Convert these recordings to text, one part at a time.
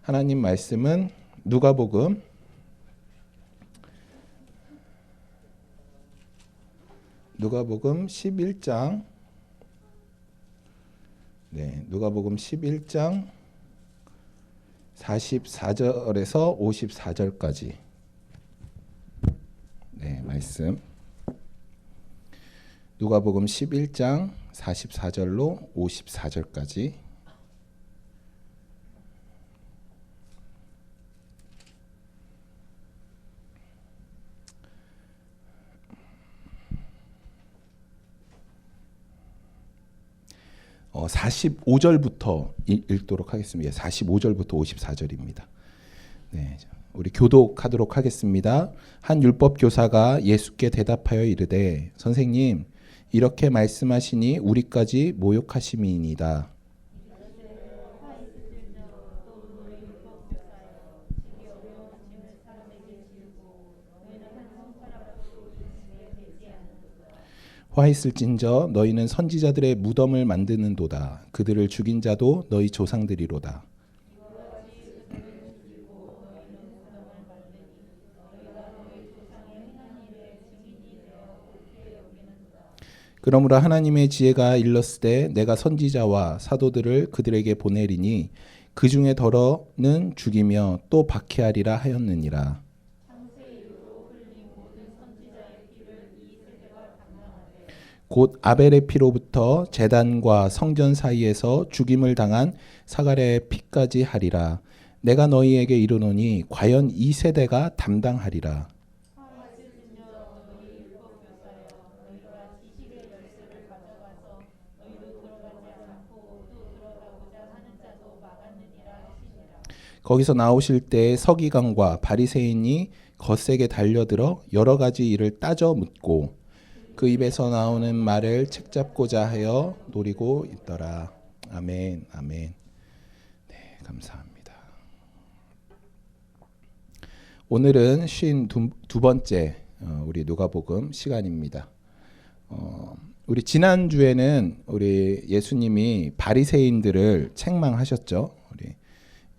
하나님 말씀은 누가복음 11장 누가복음 11장 44절에서 54절까지 말씀. 누가복음 11장 44절로 54절까지. 어, 45절부터 읽도록 하겠습니다. 45절부터 54절입니다. 우리 교독하도록 하겠습니다. 한 율법 교사가 예수께 대답하여 이르되 선생님 이렇게 말씀하시니 우리까지 모욕하심이니이다. 화 있을진저 너희는 선지자들의 무덤을 만드는도다. 그들을 죽인 자도 너희 조상들이로다. 그러므로 하나님의 지혜가 일렀으되 내가 선지자와 사도들을 그들에게 보내리니 그 중에 더러는 죽이며 또 박해하리라 하였느니라. 곧 아벨의 피로부터 제단과 성전 사이에서 죽임을 당한 사가랴의 피까지 하리라. 내가 너희에게 이르노니 과연 이 세대가 담당하리라. 거기서 나오실 때 서기관과 바리새인이 거세게 달려들어 여러 가지 일을 따져 묻고 그 입에서 나오는 말을 책잡고자 하여 노리고 있더라. 아멘, 아멘. 감사합니다. 오늘은 52번째 우리 누가복음 시간입니다. 우리 지난주에는 우리 예수님이 바리새인들을 책망하셨죠. 우리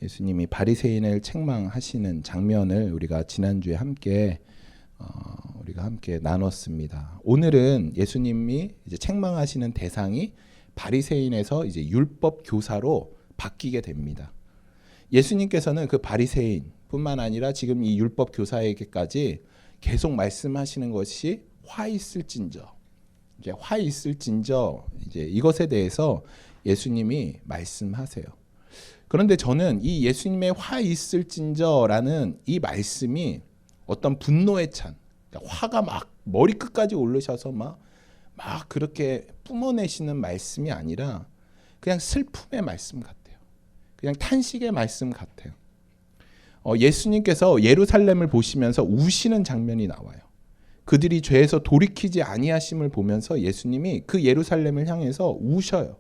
예수님이 바리새인을 책망하시는 장면을 우리가 지난주에 함께 나눴습니다. 오늘은 예수님이 이제 책망하시는 대상이 바리새인에서 이제 율법 교사로 바뀌게 됩니다. 예수님께서는 그 바리새인뿐만 아니라 지금 이 율법 교사에게까지 계속 말씀하시는 것이 화 있을진저. 이제 이것에 대해서 예수님이 말씀하세요. 그런데 저는 이 예수님의 화 있을진저라는 이 말씀이 어떤 분노에 찬, 화가 막 머리끝까지 오르셔서 막 그렇게 뿜어내시는 말씀이 아니라 그냥 슬픔의 말씀 같아요. 그냥 탄식의 말씀 같아요. 예수님께서 예루살렘을 보시면서 우시는 장면이 나와요. 그들이 죄에서 돌이키지 아니하심을 보면서 예수님이 그 예루살렘을 향해서 우셔요.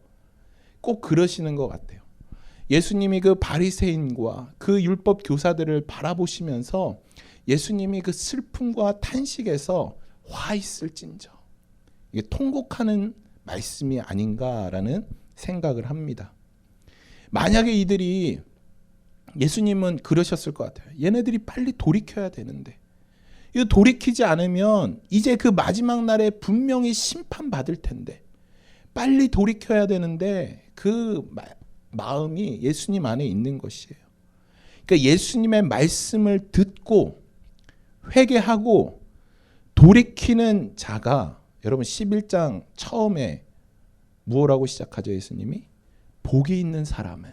꼭 그러시는 것 같아요. 예수님이 그 바리새인과 그 율법 교사들을 바라보시면서 예수님이 그 슬픔과 탄식에서 화 있을진저, 이게 통곡하는 말씀이 아닌가라는 생각을 합니다. 만약에 이들이, 예수님은 그러셨을 것 같아요. 얘네들이 빨리 돌이켜야 되는데, 이거 돌이키지 않으면 이제 그 마지막 날에 분명히 심판받을 텐데 빨리 돌이켜야 되는데 그 마음이 예수님 안에 있는 것이에요. 그러니까 예수님의 말씀을 듣고 회개하고 돌이키는 자가, 여러분 11장 처음에 무엇라고 시작하죠? 예수님이 복이 있는 사람은,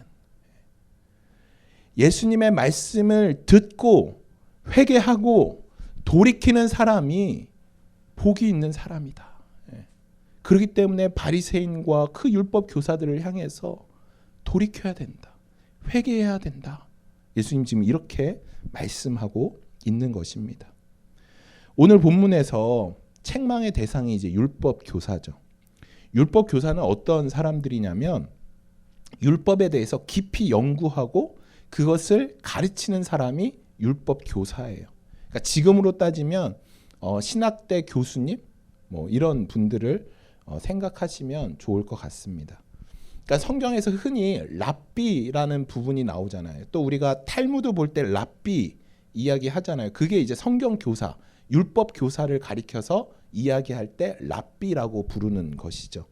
예수님의 말씀을 듣고 회개하고 돌이키는 사람이 복이 있는 사람이다. 그렇기 때문에 바리새인과 그 율법 교사들을 향해서 돌이켜야 된다. 회개해야 된다. 예수님 지금 이렇게 말씀하고 있는 것입니다. 오늘 본문에서 책망의 대상이 이제 율법 교사죠. 율법 교사는 어떤 사람들이냐면 율법에 대해서 깊이 연구하고 그것을 가르치는 사람이 율법 교사예요. 그러니까 지금으로 따지면 신학대 교수님 이런 분들을 생각하시면 좋을 것 같습니다. 그러니까 성경에서 흔히 랍비라는 부분이 나오잖아요. 또 우리가 탈무드 볼 때 랍비 이야기 하잖아요. 그게 이제 성경 교사, 율법 교사를 가리켜서 이야기할 때 랍비라고 부르는 것이죠.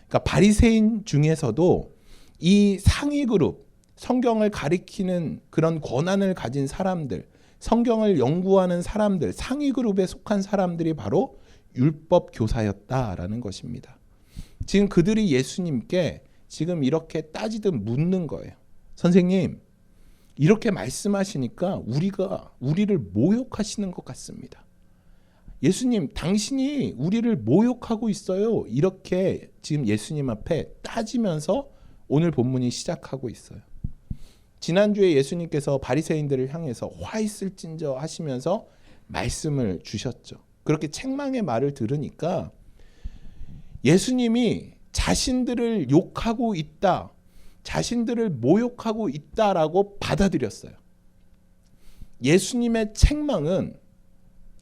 그러니까 바리새인 중에서도 이 상위 그룹, 성경을 가리키는 그런 권한을 가진 사람들, 성경을 연구하는 사람들, 상위 그룹에 속한 사람들이 바로 율법 교사였다라는 것입니다. 지금 그들이 예수님께 지금 이렇게 따지듯 묻는 거예요. 선생님, 이렇게 말씀하시니까 우리를 모욕하시는 것 같습니다. 예수님, 당신이 우리를 모욕하고 있어요. 이렇게 지금 예수님 앞에 따지면서 오늘 본문이 시작하고 있어요. 지난주에 예수님께서 바리새인들을 향해서 화 있을진저 하시면서 말씀을 주셨죠. 그렇게 책망의 말을 들으니까 예수님이 자신들을 욕하고 있다, 자신들을 모욕하고 있다라고 받아들였어요. 예수님의 책망은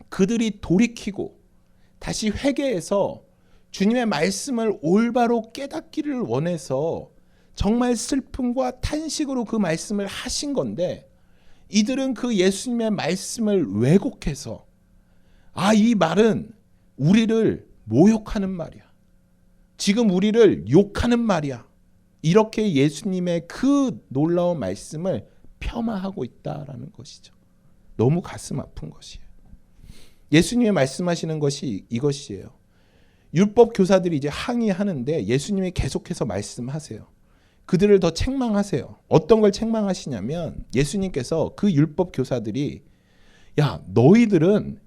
그들이 돌이키고 다시 회개해서 주님의 말씀을 올바로 깨닫기를 원해서 정말 슬픔과 탄식으로 그 말씀을 하신 건데, 이들은 그 예수님의 말씀을 왜곡해서 이 말은 우리를 모욕하는 말이야, 지금 우리를 욕하는 말이야, 이렇게 예수님의 그 놀라운 말씀을 폄하하고 있다라는 것이죠. 너무 가슴 아픈 것이에요. 예수님이 말씀하시는 것이 이것이에요. 율법 교사들이 이제 항의하는데 예수님이 계속해서 말씀하세요. 그들을 더 책망하세요. 어떤 걸 책망하시냐면, 예수님께서 그 율법 교사들이 너희들은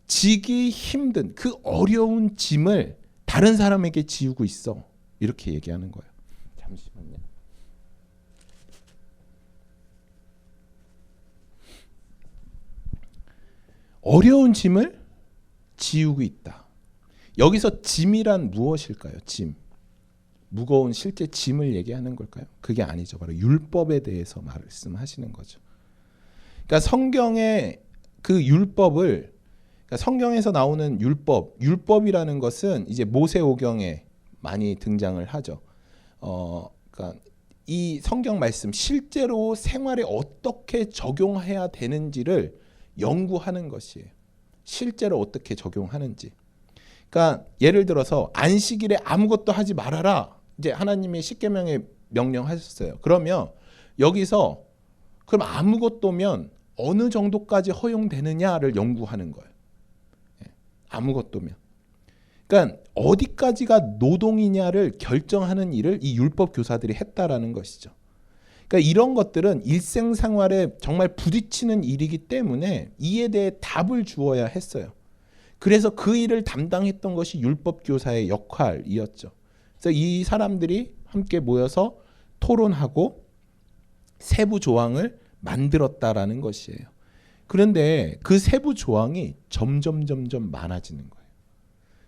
지기 힘든 그 어려운 짐을 다른 사람에게 지우고 있어, 이렇게 얘기하는 거예요. 잠시만요. 어려운 짐을 지우고 있다. 여기서 짐이란 무엇일까요? 짐. 무거운 실제 짐을 얘기하는 걸까요? 그게 아니죠. 바로 율법에 대해서 말씀하시는 거죠. 그러니까 성경의 그 율법을, 그러니까 성경에서 나오는 율법이라는 것은 이제 모세오경에 많이 등장을 하죠. 그러니까 이 성경 말씀 실제로 생활에 어떻게 적용해야 되는지를 연구하는 것이에요. 실제로 어떻게 적용하는지. 그러니까 예를 들어서 안식일에 아무것도 하지 말아라, 이제 하나님이 십계명에 명령하셨어요. 그러면 여기서 그럼 아무것도면 어느 정도까지 허용되느냐를 연구하는 거예요. 아무것도면. 그러니까 어디까지가 노동이냐를 결정하는 일을 이 율법 교사들이 했다라는 것이죠. 그러니까 이런 것들은 일생생활에 정말 부딪히는 일이기 때문에 이에 대해 답을 주어야 했어요. 그래서 그 일을 담당했던 것이 율법 교사의 역할이었죠. 그래서 이 사람들이 함께 모여서 토론하고 세부 조항을 만들었다라는 것이에요. 그런데 그 세부 조항이 점점 많아지는 거예요.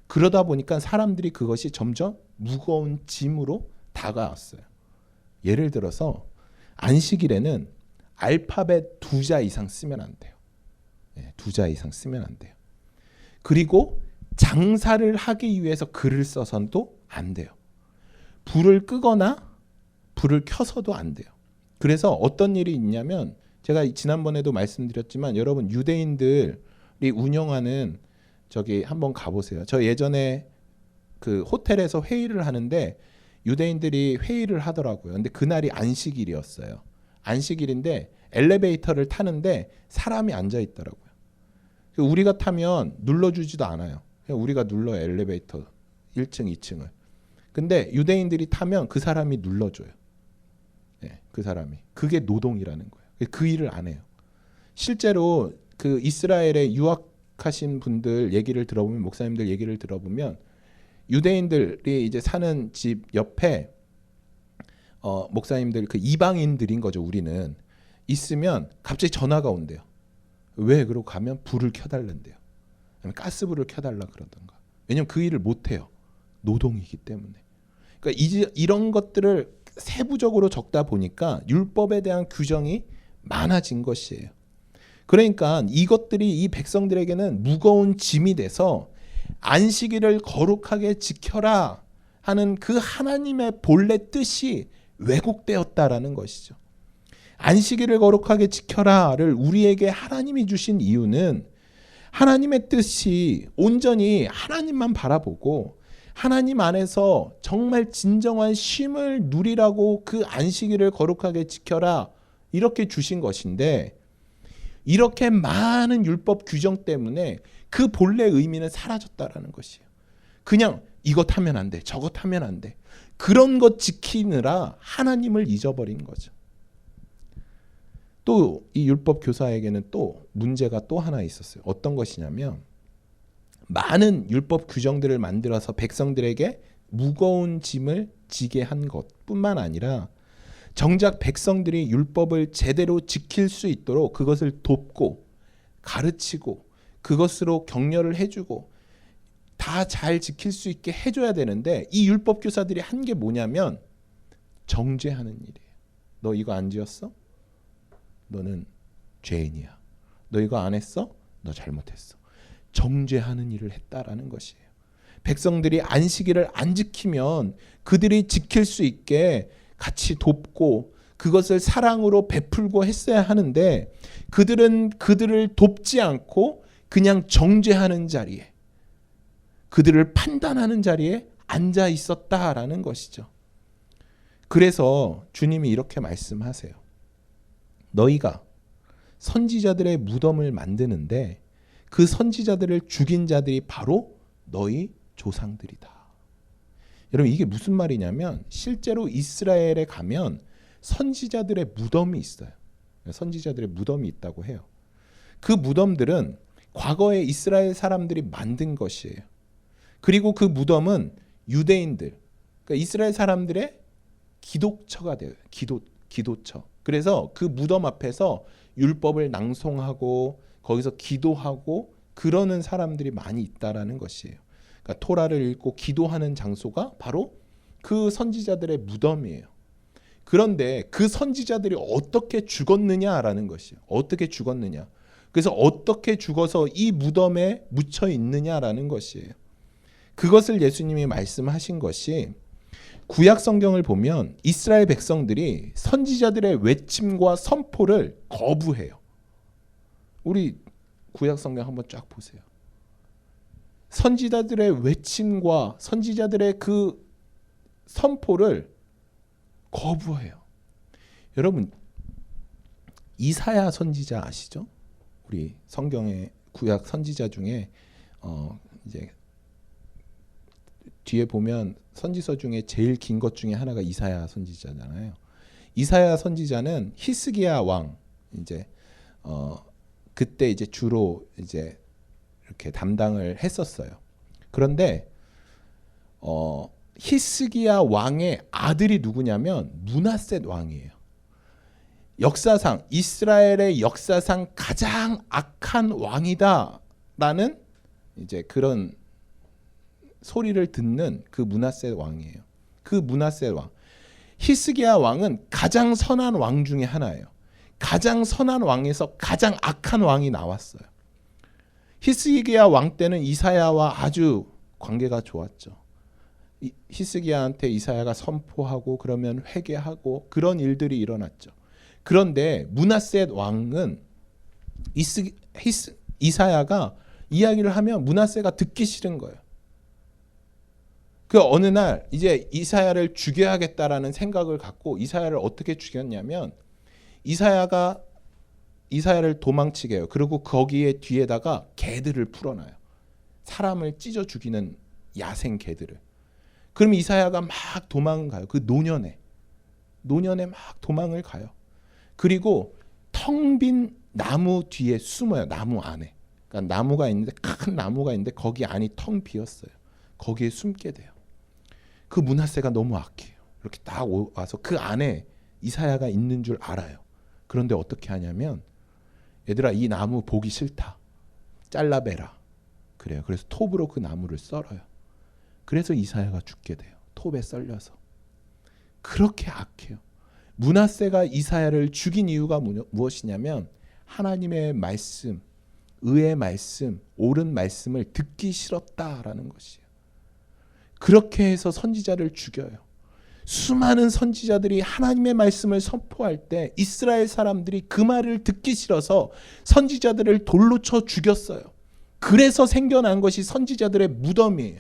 그러다 보니까 사람들이 그것이 점점 무거운 짐으로 다가왔어요. 예를 들어서 안식일에는 알파벳 2자 이상 쓰면 안 돼요. 2자 이상 쓰면 안 돼요. 그리고 장사를 하기 위해서 글을 써서도 안 돼요. 불을 끄거나 불을 켜서도 안 돼요. 그래서 어떤 일이 있냐면, 제가 지난번에도 말씀드렸지만 여러분 유대인들이 운영하는 저기 한번 가보세요. 저 예전에 그 호텔에서 회의를 하는데 유대인들이 회의를 하더라고요. 근데 그날이 안식일이었어요. 안식일인데 엘리베이터를 타는데 사람이 앉아 있더라고요. 우리가 타면 눌러주지도 않아요. 그냥 우리가 눌러요, 엘리베이터 1층, 2층을. 근데 유대인들이 타면 그 사람이 눌러줘요. 그 사람이. 그게 노동이라는 거예요. 그 일을 안 해요. 실제로 그 이스라엘에 유학하신 분들 얘기를 들어보면, 목사님들 얘기를 들어보면 유대인들이 이제 사는 집 옆에 목사님들, 그 이방인들인 거죠. 우리는 있으면 갑자기 전화가 온대요. 왜? 그러고 가면 불을 켜달란대요. 아니면 가스불을 켜달라 그러던가. 왜냐면 그 일을 못 해요. 노동이기 때문에. 그러니까 이런 것들을 세부적으로 적다 보니까 율법에 대한 규정이 많아진 것이에요. 그러니까 이것들이 이 백성들에게는 무거운 짐이 돼서 안식일을 거룩하게 지켜라 하는 그 하나님의 본래 뜻이 왜곡되었다라는 것이죠. 안식일을 거룩하게 지켜라를 우리에게 하나님이 주신 이유는 하나님의 뜻이 온전히 하나님만 바라보고 하나님 안에서 정말 진정한 쉼을 누리라고 그 안식일을 거룩하게 지켜라 이렇게 주신 것인데, 이렇게 많은 율법 규정 때문에 그 본래 의미는 사라졌다라는 것이에요. 그냥 이것 하면 안 돼, 저것 하면 안 돼, 그런 것 지키느라 하나님을 잊어버린 거죠. 또 이 율법 교사에게는 또 문제가 또 하나 있었어요. 어떤 것이냐면, 많은 율법 규정들을 만들어서 백성들에게 무거운 짐을 지게 한 것뿐만 아니라 정작 백성들이 율법을 제대로 지킬 수 있도록 그것을 돕고 가르치고 그것으로 격려를 해주고 다 잘 지킬 수 있게 해줘야 되는데, 이 율법 교사들이 한 게 뭐냐면 정죄하는 일이에요. 너 이거 안 지었어? 너는 죄인이야. 너 이거 안 했어? 너 잘못했어. 정죄하는 일을 했다라는 것이에요. 백성들이 안식일을 안 지키면 그들이 지킬 수 있게 같이 돕고 그것을 사랑으로 베풀고 했어야 하는데, 그들은 그들을 돕지 않고 그냥 정죄하는 자리에, 그들을 판단하는 자리에 앉아 있었다라는 것이죠. 그래서 주님이 이렇게 말씀하세요. 너희가 선지자들의 무덤을 만드는데 그 선지자들을 죽인 자들이 바로 너희 조상들이다. 여러분, 이게 무슨 말이냐면, 실제로 이스라엘에 가면 선지자들의 무덤이 있어요. 선지자들의 무덤이 있다고 해요. 그 무덤들은 과거에 이스라엘 사람들이 만든 것이에요. 그리고 그 무덤은 유대인들, 그러니까 이스라엘 사람들의 기독처가 돼요. 기도처. 그래서 그 무덤 앞에서 율법을 낭송하고 거기서 기도하고 그러는 사람들이 많이 있다라는 것이에요. 그러니까 토라를 읽고 기도하는 장소가 바로 그 선지자들의 무덤이에요. 그런데 그 선지자들이 어떻게 죽었느냐라는 것이에요. 어떻게 죽었느냐. 그래서 어떻게 죽어서 이 무덤에 묻혀 있느냐라는 것이에요. 그것을 예수님이 말씀하신 것이, 구약 성경을 보면 이스라엘 백성들이 선지자들의 외침과 선포를 거부해요. 우리 구약 성경 한번 쫙 보세요. 선지자들의 외침과 선지자들의 그 선포를 거부해요. 여러분, 이사야 선지자 아시죠? 우리 성경의 구약 선지자 중에 이제 뒤에 보면 선지서 중에 제일 긴 것 중에 하나가 이사야 선지자잖아요. 이사야 선지자는 히스기야 왕 이제 그때 이제 주로 이제 이렇게 담당을 했었어요. 그런데 히스기야 왕의 아들이 누구냐면 므낫셋 왕이에요. 역사상 이스라엘의 역사상 가장 악한 왕이다라는 이제 그런 소리를 듣는 그 므낫셋 왕이에요. 그 므낫셋 왕, 히스기야 왕은 가장 선한 왕 중에 하나예요. 가장 선한 왕에서 가장 악한 왕이 나왔어요. 히스기야 왕 때는 이사야와 아주 관계가 좋았죠. 히스기야한테 이사야가 선포하고 그러면 회개하고 그런 일들이 일어났죠. 그런데 므낫셋 왕은 이사야가 이야기를 하면 므낫셋가 듣기 싫은 거예요. 그 어느 날 이제 이사야를 죽여야겠다라는 생각을 갖고 이사야를 어떻게 죽였냐면, 이사야를 도망치게 해요. 그리고 거기에 뒤에다가 개들을 풀어놔요. 사람을 찢어 죽이는 야생 개들을. 그럼 이사야가 막 도망을 가요. 그 노년에 막 도망을 가요. 그리고 텅 빈 나무 뒤에 숨어요. 나무 안에. 그러니까 나무가 있는데, 큰 나무가 있는데 거기 안이 텅 비었어요. 거기에 숨게 돼요. 그 므낫셋가 너무 악해요. 이렇게 딱 와서 그 안에 이사야가 있는 줄 알아요. 그런데 어떻게 하냐면, 얘들아 이 나무 보기 싫다, 잘라베라 그래요. 그래서 톱으로 그 나무를 썰어요. 그래서 이사야가 죽게 돼요. 톱에 썰려서. 그렇게 악해요. 므낫셋가 이사야를 죽인 이유가 무엇이냐면, 하나님의 말씀, 의의 말씀, 옳은 말씀을 듣기 싫었다라는 것이에요. 그렇게 해서 선지자를 죽여요. 수많은 선지자들이 하나님의 말씀을 선포할 때 이스라엘 사람들이 그 말을 듣기 싫어서 선지자들을 돌로 쳐 죽였어요. 그래서 생겨난 것이 선지자들의 무덤이에요.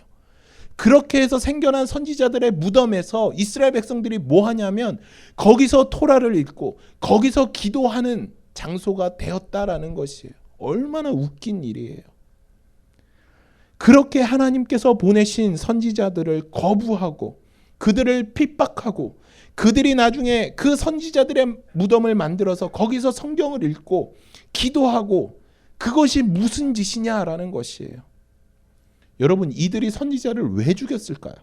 그렇게 해서 생겨난 선지자들의 무덤에서 이스라엘 백성들이 뭐 하냐면 거기서 토라를 읽고 거기서 기도하는 장소가 되었다라는 것이에요. 얼마나 웃긴 일이에요. 그렇게 하나님께서 보내신 선지자들을 거부하고 그들을 핍박하고 그들이 나중에 그 선지자들의 무덤을 만들어서 거기서 성경을 읽고 기도하고 그것이 무슨 짓이냐라는 것이에요. 여러분, 이들이 선지자를 왜 죽였을까요?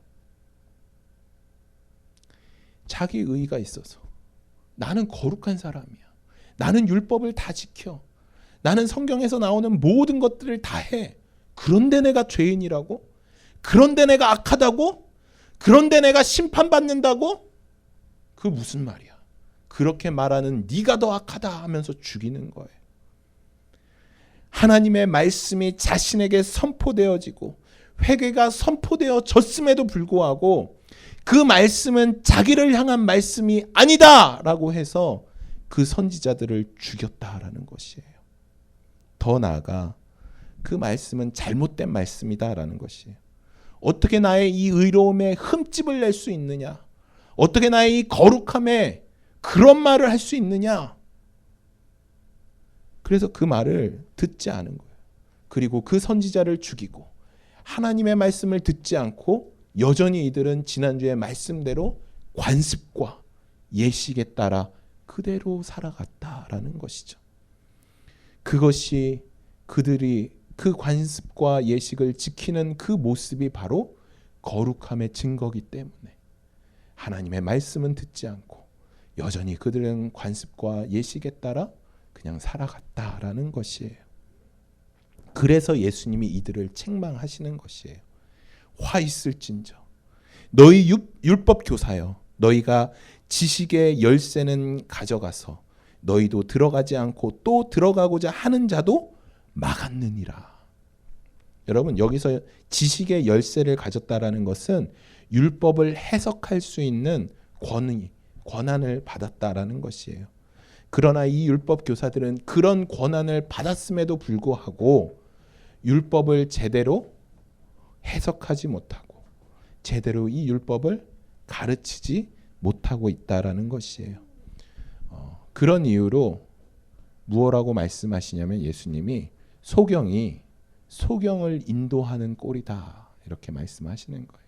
자기 의의가 있어서. 나는 거룩한 사람이야. 나는 율법을 다 지켜. 나는 성경에서 나오는 모든 것들을 다 해. 그런데 내가 죄인이라고? 그런데 내가 악하다고? 그런데 내가 심판받는다고? 그 무슨 말이야? 그렇게 말하는 네가 더 악하다 하면서 죽이는 거예요. 하나님의 말씀이 자신에게 선포되어지고 회개가 선포되어졌음에도 불구하고 그 말씀은 자기를 향한 말씀이 아니다라고 해서 그 선지자들을 죽였다라는 것이에요. 더 나아가 그 말씀은 잘못된 말씀이다라는 것이에요. 어떻게 나의 이 의로움에 흠집을 낼 수 있느냐? 어떻게 나의 이 거룩함에 그런 말을 할 수 있느냐? 그래서 그 말을 듣지 않은 거예요. 그리고 그 선지자를 죽이고 하나님의 말씀을 듣지 않고 여전히 이들은 지난주의 말씀대로 관습과 예식에 따라 그대로 살아갔다라는 것이죠. 그것이 그들이 그 관습과 예식을 지키는 그 모습이 바로 거룩함의 증거이기 때문에 하나님의 말씀은 듣지 않고 여전히 그들은 관습과 예식에 따라 그냥 살아갔다라는 것이에요. 그래서 예수님이 이들을 책망하시는 것이에요. 화 있을진저 너희 율법 교사여 너희가 지식의 열쇠는 가져가서 너희도 들어가지 않고 또 들어가고자 하는 자도 막았느니라. 여러분, 여기서 지식의 열쇠를 가졌다라는 것은 율법을 해석할 수 있는 권한을 받았다라는 것이에요. 그러나 이 율법 교사들은 그런 권한을 받았음에도 불구하고 율법을 제대로 해석하지 못하고 제대로 이 율법을 가르치지 못하고 있다라는 것이에요. 그런 이유로 무엇라고 말씀하시냐면 예수님이 소경을 인도하는 꼴이다 이렇게 말씀하시는 거예요.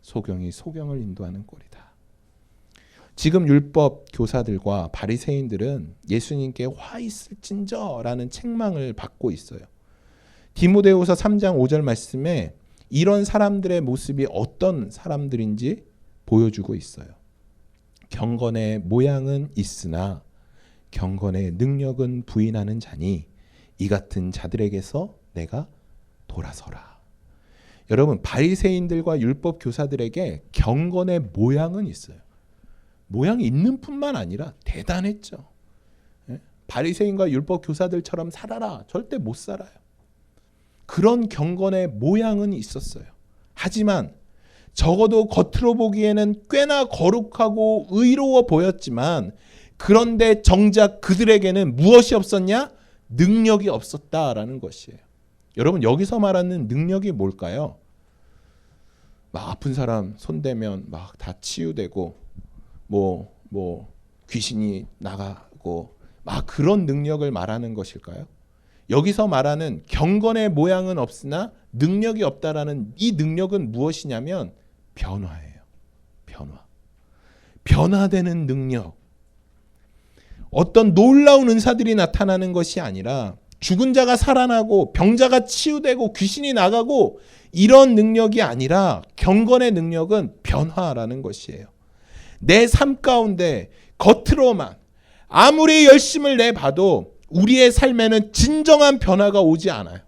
소경이 소경을 인도하는 꼴이다. 지금 율법 교사들과 바리새인들은 예수님께 화 있을진저라는 책망을 받고 있어요. 디모데후서 3장 5절 말씀에 이런 사람들의 모습이 어떤 사람들인지 보여주고 있어요. 경건의 모양은 있으나 경건의 능력은 부인하는 자니 이 같은 자들에게서 내가 돌아서라. 여러분, 바리새인들과 율법 교사들에게 경건의 모양은 있어요. 모양이 있는 뿐만 아니라 대단했죠. 바리새인과 율법 교사들처럼 살아라. 절대 못 살아요. 그런 경건의 모양은 있었어요. 하지만 적어도 겉으로 보기에는 꽤나 거룩하고 의로워 보였지만 그런데 정작 그들에게는 무엇이 없었냐? 능력이 없었다라는 것이에요. 여러분, 여기서 말하는 능력이 뭘까요? 막 아픈 사람 손대면 막 다 치유되고 뭐 귀신이 나가고 막 그런 능력을 말하는 것일까요? 여기서 말하는 경건의 모양은 없으나 능력이 없다라는 이 능력은 무엇이냐면 변화예요. 변화되는 능력. 어떤 놀라운 은사들이 나타나는 것이 아니라 죽은 자가 살아나고 병자가 치유되고 귀신이 나가고 이런 능력이 아니라 경건의 능력은 변화라는 것이에요. 내 삶 가운데 겉으로만 아무리 열심을 내봐도 우리의 삶에는 진정한 변화가 오지 않아요.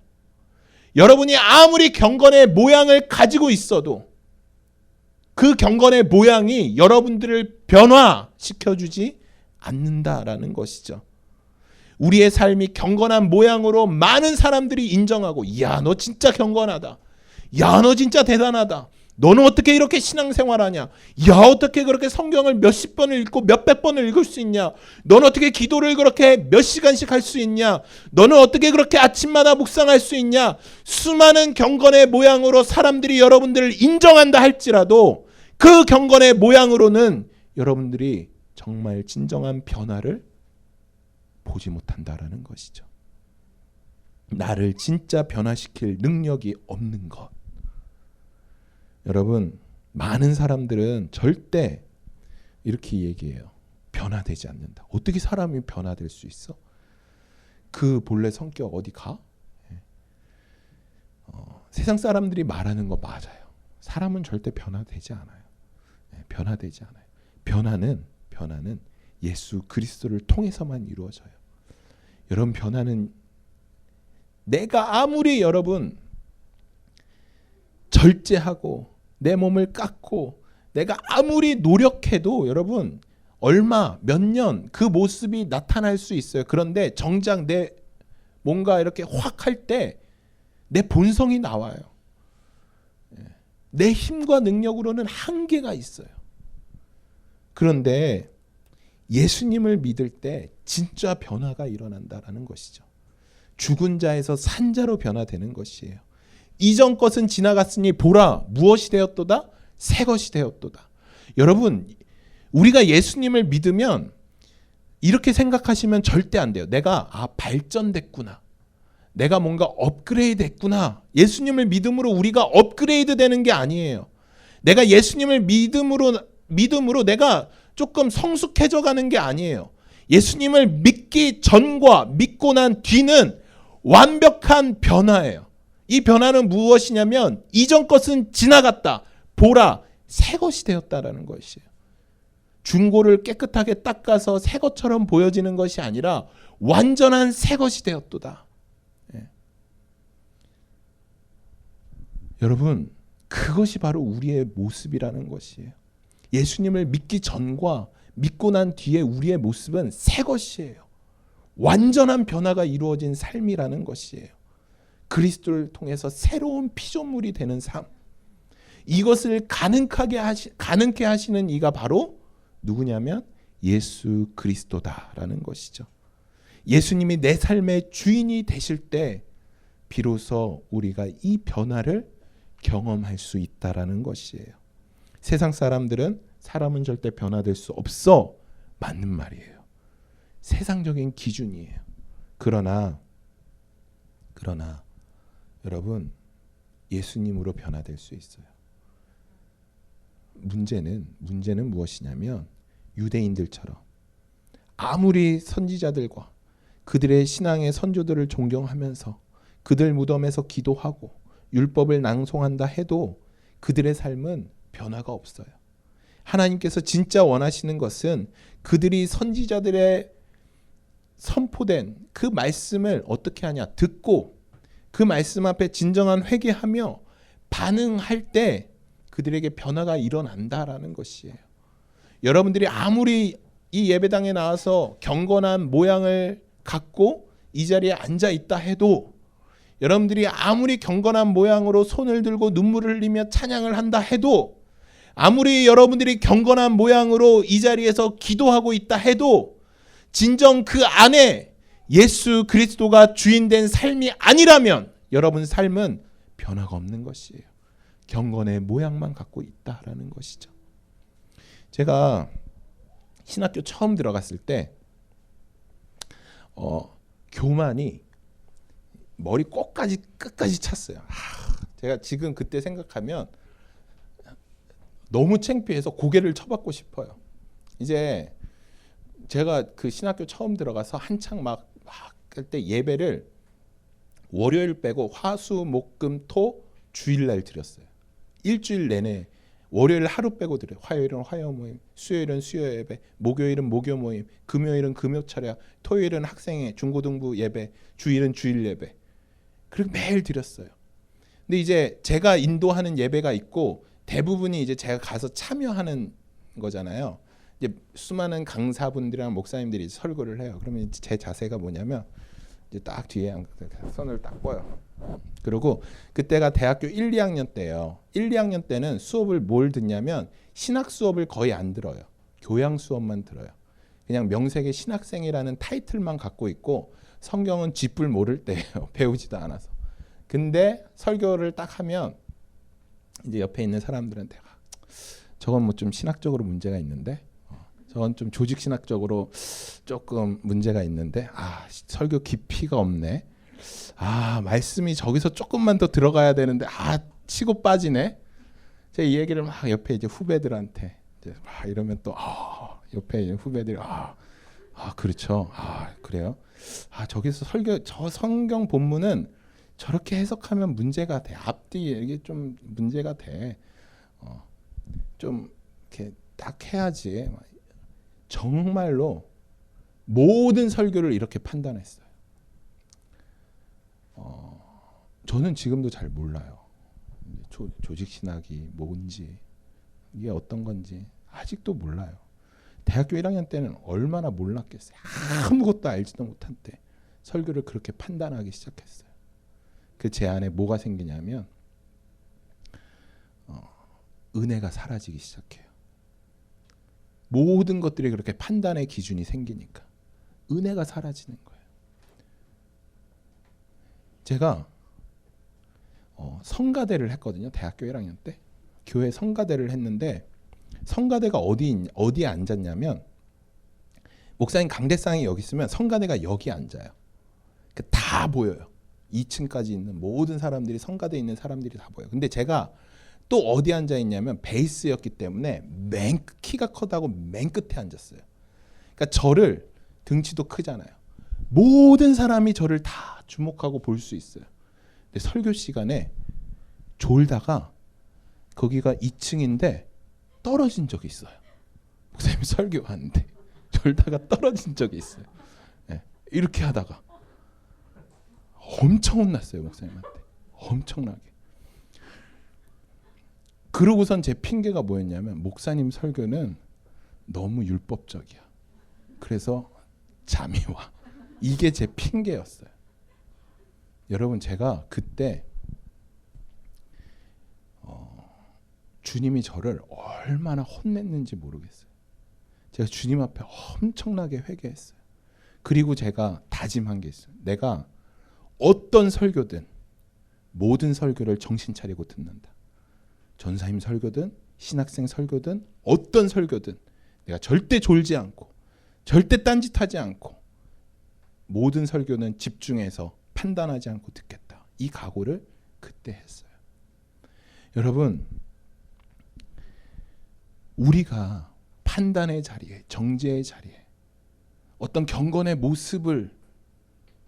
여러분이 아무리 경건의 모양을 가지고 있어도 그 경건의 모양이 여러분들을 변화시켜주지 않는다라는 것이죠. 우리의 삶이 경건한 모양으로 많은 사람들이 인정하고 야, 너 진짜 경건하다. 야, 너 진짜 대단하다. 너는 어떻게 이렇게 신앙생활하냐? 야, 어떻게 그렇게 성경을 몇십 번을 읽고 몇백 번을 읽을 수 있냐? 너는 어떻게 기도를 그렇게 몇 시간씩 할 수 있냐? 너는 어떻게 그렇게 아침마다 묵상할 수 있냐? 수많은 경건의 모양으로 사람들이 여러분들을 인정한다 할지라도 그 경건의 모양으로는 여러분들이 정말 진정한 변화를 보지 못한다라는 것이죠. 나를 진짜 변화시킬 능력이 없는 것. 여러분, 많은 사람들은 절대 이렇게 얘기해요. 변화되지 않는다. 어떻게 사람이 변화될 수 있어? 그 본래 성격 어디 가? 세상 사람들이 말하는 거 맞아요. 사람은 절대 변화되지 않아요. 변화되지 않아요. 변화는 예수 그리스도를 통해서만 이루어져요. 여러분, 변화는 내가 아무리 여러분 절제하고 내 몸을 깎고 내가 아무리 노력해도 여러분 얼마 몇 년 그 모습이 나타날 수 있어요. 그런데 정작 내 뭔가 이렇게 확 할 때 내 본성이 나와요. 내 힘과 능력으로는 한계가 있어요. 그런데 예수님을 믿을 때 진짜 변화가 일어난다라는 것이죠. 죽은 자에서 산 자로 변화되는 것이에요. 이전 것은 지나갔으니 보라, 무엇이 되었도다? 새 것이 되었도다. 여러분, 우리가 예수님을 믿으면 이렇게 생각하시면 절대 안 돼요. 내가 발전됐구나. 내가 뭔가 업그레이드 됐구나. 예수님을 믿음으로 우리가 업그레이드 되는 게 아니에요. 내가 예수님을 믿음으로 내가 조금 성숙해져 가는 게 아니에요. 예수님을 믿기 전과 믿고 난 뒤는 완벽한 변화예요. 이 변화는 무엇이냐면 이전 것은 지나갔다. 보라, 새 것이 되었다라는 것이에요. 중고를 깨끗하게 닦아서 새 것처럼 보여지는 것이 아니라 완전한 새 것이 되었도다. 여러분, 그것이 바로 우리의 모습이라는 것이에요. 예수님을 믿기 전과 믿고 난 뒤에 우리의 모습은 새 것이에요. 완전한 변화가 이루어진 삶이라는 것이에요. 그리스도를 통해서 새로운 피조물이 되는 삶. 이것을 가능케 하시는 이가 바로 누구냐면 예수 그리스도다라는 것이죠. 예수님이 내 삶의 주인이 되실 때 비로소 우리가 이 변화를 경험할 수 있다라는 것이에요. 세상 사람들은 사람은 절대 변화될 수 없어. 맞는 말이에요. 세상적인 기준이에요. 그러나 여러분, 예수님으로 변화될 수 있어요. 문제는 무엇이냐면 유대인들처럼 아무리 선지자들과 그들의 신앙의 선조들을 존경하면서 그들 무덤에서 기도하고 율법을 낭송한다 해도 그들의 삶은 변화가 없어요. 하나님께서 진짜 원하시는 것은 그들이 선지자들의 선포된 그 말씀을 어떻게 하냐, 듣고 그 말씀 앞에 진정한 회개하며 반응할 때 그들에게 변화가 일어난다라는 것이에요. 여러분들이 아무리 이 예배당에 나와서 경건한 모양을 갖고 이 자리에 앉아 있다 해도, 여러분들이 아무리 경건한 모양으로 손을 들고 눈물을 흘리며 찬양을 한다 해도, 아무리 여러분들이 경건한 모양으로 이 자리에서 기도하고 있다 해도 진정 그 안에 예수 그리스도가 주인된 삶이 아니라면 여러분 삶은 변화가 없는 것이에요. 경건의 모양만 갖고 있다라는 것이죠. 제가 신학교 처음 들어갔을 때 교만이 머리 끝까지 찼어요. 제가 지금 그때 생각하면 너무 창피해서 고개를 쳐받고 싶어요. 이제 제가 그 신학교 처음 들어가서 한창 막 할 때 예배를 월요일 빼고 화, 수, 목, 금, 토 주일날 드렸어요. 일주일 내내 월요일 하루 빼고 드려요. 화요일은 화요 모임, 수요일은 수요 예배, 목요일은 목요 모임, 금요일은 금요 차례, 토요일은 학생회, 중고등부 예배, 주일은 주일 예배. 그리고 매일 드렸어요. 근데 이제 제가 인도하는 예배가 있고 대부분이 이제 제가 가서 참여하는 거잖아요. 이제 수많은 강사분들이랑 목사님들이 설교를 해요. 그러면 제 자세가 뭐냐면 이제 딱 뒤에 손을 딱 뻗어요. 그리고 그때가 대학교 1, 2학년 때예요. 1, 2학년 때는 수업을 뭘 듣냐면 신학 수업을 거의 안 들어요. 교양 수업만 들어요. 그냥 명색의 신학생이라는 타이틀만 갖고 있고 성경은 쥐뿔 모를 때예요. 배우지도 않아서. 근데 설교를 딱 하면 이제 옆에 있는 사람들한테 저건 뭐 좀 신학적으로 문제가 있는데 저건 좀 조직 신학적으로 조금 문제가 있는데 설교 깊이가 없네. 말씀이 저기서 조금만 더 들어가야 되는데 치고 빠지네. 제가 이 얘기를 막 옆에 이제 후배들한테 이제 막 이러면 또 옆에 있는 후배들이 그렇죠. 그래요. 저기서 설교 저 성경 본문은 저렇게 해석하면 문제가 돼. 앞뒤 이게 좀 문제가 돼. 좀 이렇게 딱 해야지. 정말로 모든 설교를 이렇게 판단했어요. 저는 지금도 잘 몰라요. 조직 신학이 뭔지 이게 어떤 건지 아직도 몰라요. 대학교 1학년 때는 얼마나 몰랐겠어요. 아무것도 알지도 못한 때 설교를 그렇게 판단하기 시작했어요. 그 제 안에 뭐가 생기냐면 은혜가 사라지기 시작해요. 모든 것들이 그렇게 판단의 기준이 생기니까 은혜가 사라지는 거예요. 제가 성가대를 했거든요. 대학교 1학년 때 교회 성가대를 했는데 성가대가 어디에 앉았냐면 목사님 강대상이 여기 있으면 성가대가 여기 앉아요. 다 보여요. 2층까지 있는 모든 사람들이 성가대에 있는 사람들이 다 보여요. 근데 제가 또 어디 앉아 있냐면 베이스였기 때문에 키가 커다고 맨 끝에 앉았어요. 그러니까 저를 등치도 크잖아요. 모든 사람이 저를 다 주목하고 볼 수 있어요. 근데 설교 시간에 졸다가 거기가 2층인데 떨어진 적이 있어요. 목사님 설교하는데 졸다가 떨어진 적이 있어요. 네, 이렇게 하다가 엄청 혼났어요. 목사님한테. 엄청나게. 그러고선 제 핑계가 뭐였냐면 목사님 설교는 너무 율법적이야. 그래서 잠이 와. 이게 제 핑계였어요. 여러분 제가 그때 주님이 저를 얼마나 혼냈는지 모르겠어요. 제가 주님 앞에 엄청나게 회개했어요. 그리고 제가 다짐한 게 있어요. 내가 어떤 설교든 모든 설교를 정신 차리고 듣는다. 전사님 설교든 신학생 설교든 어떤 설교든 내가 절대 졸지 않고 절대 딴짓하지 않고 모든 설교는 집중해서 판단하지 않고 듣겠다. 이 각오를 그때 했어요. 여러분 우리가 판단의 자리에 정죄의 자리에 어떤 경건의 모습을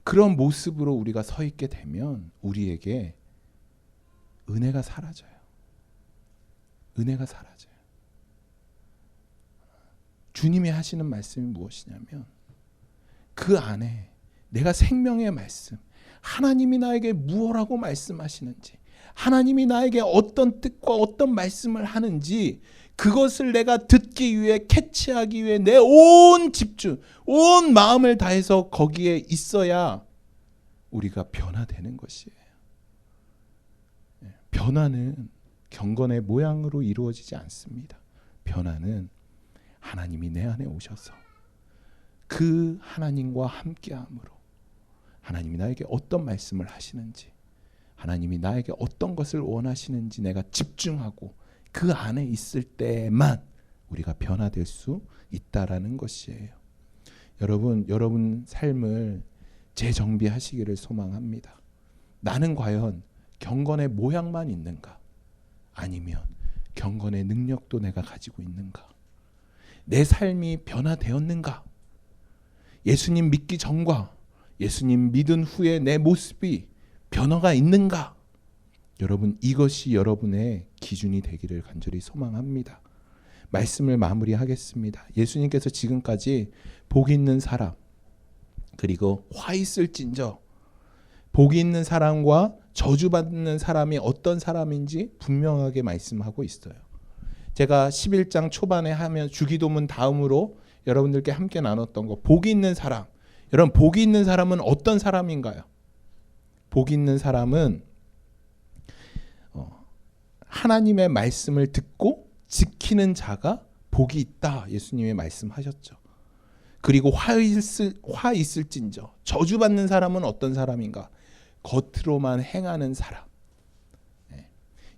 그런 모습으로 우리가 서 있게 되면 우리에게 은혜가 사라져요. 은혜가 사라져요. 주님이 하시는 말씀이 무엇이냐면 그 안에 내가 생명의 말씀 하나님이 나에게 무엇라고 말씀하시는지 하나님이 나에게 어떤 뜻과 어떤 말씀을 하는지 그것을 내가 듣기 위해 캐치하기 위해 내 온 집중 온 마음을 다해서 거기에 있어야 우리가 변화되는 것이에요. 변화는 경건의 모양으로 이루어지지 않습니다. 변화는 하나님이 내 안에 오셔서 그 하나님과 함께함으로 하나님이 나에게 어떤 말씀을 하시는지 하나님이 나에게 어떤 것을 원하시는지 내가 집중하고 그 안에 있을 때만 우리가 변화될 수 있다라는 것이에요. 여러분 삶을 재정비하시기를 소망합니다. 나는 과연 경건의 모양만 있는가? 아니면 경건의 능력도 내가 가지고 있는가? 내 삶이 변화되었는가? 예수님 믿기 전과 예수님 믿은 후에 내 모습이 변화가 있는가? 여러분 이것이 여러분의 기준이 되기를 간절히 소망합니다. 말씀을 마무리하겠습니다. 예수님께서 지금까지 복이 있는 사람 그리고 화 있을진저 복이 있는 사람과 저주받는 사람이 어떤 사람인지 분명하게 말씀하고 있어요. 제가 11장 초반에 하면 주기도문 다음으로 여러분들께 함께 나눴던 거 복이 있는 사람 여러분, 복이 있는 사람은 어떤 사람인가요? 복이 있는 사람은 하나님의 말씀을 듣고 지키는 자가 복이 있다. 예수님이 말씀하셨죠. 그리고 화 있을진저 저주받는 사람은 어떤 사람인가? 겉으로만 행하는 사람.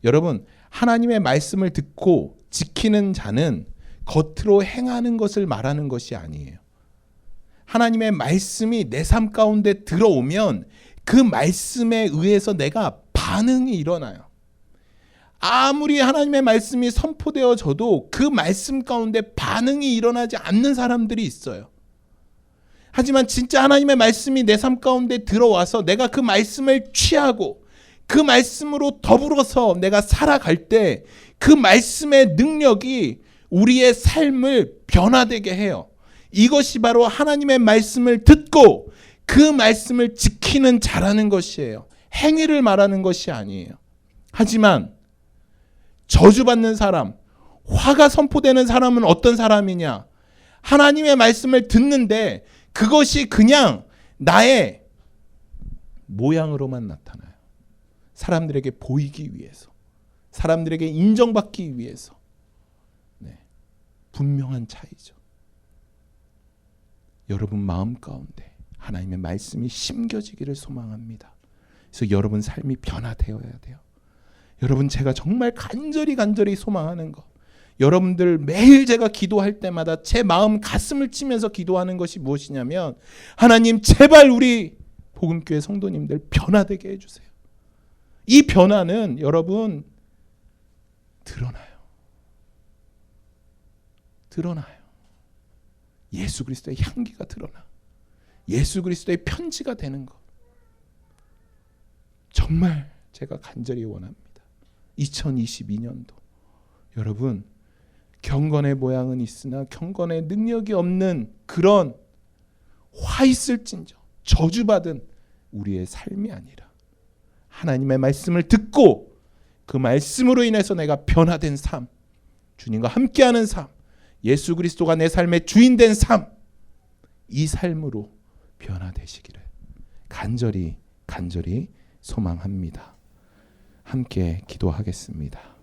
여러분, 하나님의 말씀을 듣고 지키는 자는 겉으로 행하는 것을 말하는 것이 아니에요. 하나님의 말씀이 내 삶 가운데 들어오면 그 말씀에 의해서 내가 반응이 일어나요. 아무리 하나님의 말씀이 선포되어져도 그 말씀 가운데 반응이 일어나지 않는 사람들이 있어요. 하지만 진짜 하나님의 말씀이 내 삶 가운데 들어와서 내가 그 말씀을 취하고 그 말씀으로 더불어서 내가 살아갈 때 그 말씀의 능력이 우리의 삶을 변화되게 해요. 이것이 바로 하나님의 말씀을 듣고 그 말씀을 지키는 자라는 것이에요. 행위를 말하는 것이 아니에요. 하지만 저주받는 사람, 화가 선포되는 사람은 어떤 사람이냐? 하나님의 말씀을 듣는데 그것이 그냥 나의 모양으로만 나타나요. 사람들에게 보이기 위해서, 사람들에게 인정받기 위해서. 분명한 차이죠. 여러분 마음 가운데 하나님의 말씀이 심겨지기를 소망합니다. 그래서 여러분 삶이 변화되어야 돼요. 여러분, 제가 정말 간절히 소망하는 것, 여러분들 매일 제가 기도할 때마다 제 마음 가슴을 치면서 기도하는 것이 무엇이냐면, 하나님 제발 우리 복음교회 성도님들 변화되게 해주세요. 이 변화는 여러분 드러나요. 예수 그리스도의 향기가 드러나. 예수 그리스도의 편지가 되는 것. 정말 제가 간절히 원합니다. 2022년도 여러분, 경건의 모양은 있으나 경건의 능력이 없는 그런 화 있을진저 저주받은 우리의 삶이 아니라 하나님의 말씀을 듣고 그 말씀으로 인해서 내가 변화된 삶, 주님과 함께하는 삶, 예수 그리스도가 내 삶의 주인된 삶, 이 삶으로 변화되시기를 간절히 소망합니다. 함께 기도하겠습니다.